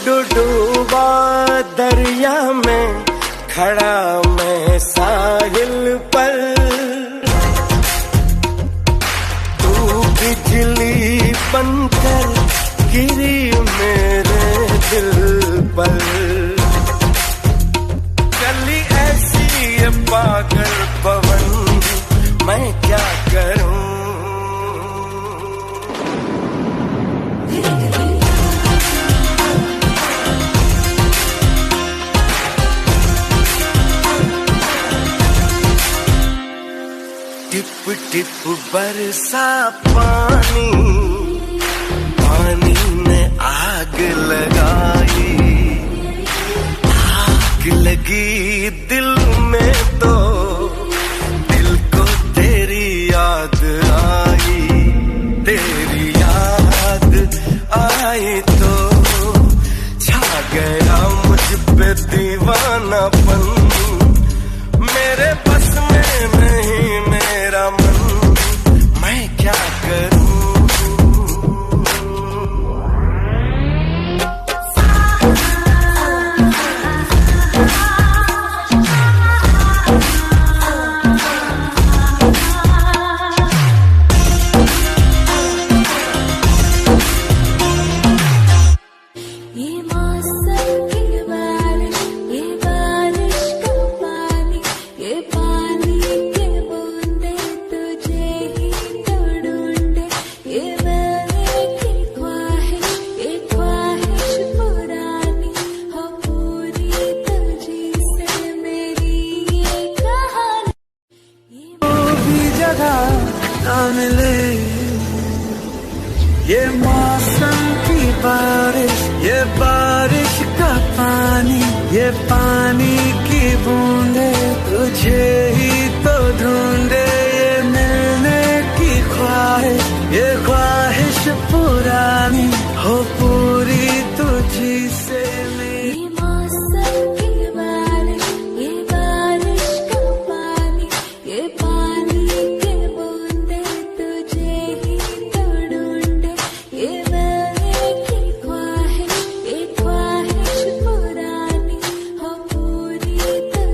डूबा दरिया में खड़ा मैं साहिल पर, तू बिजली बनकर गिरी मेरे दिल पर। चली ऐसी ये पागल पवन, मैं क्या करूं। टिप टिप बरसा पानी, पानी ने आग लगाई। आग लगी दिल में तो दिल को तेरी याद आई। तेरी याद आई तो छा गया मुझ पे दीवानापन। मेरे बस में नहीं मेरा मन, मैं क्या करूं। ना मिले ये मौसम की बारिश, ये बारिश का पानी, ये पानी की बूंदे तुझे ही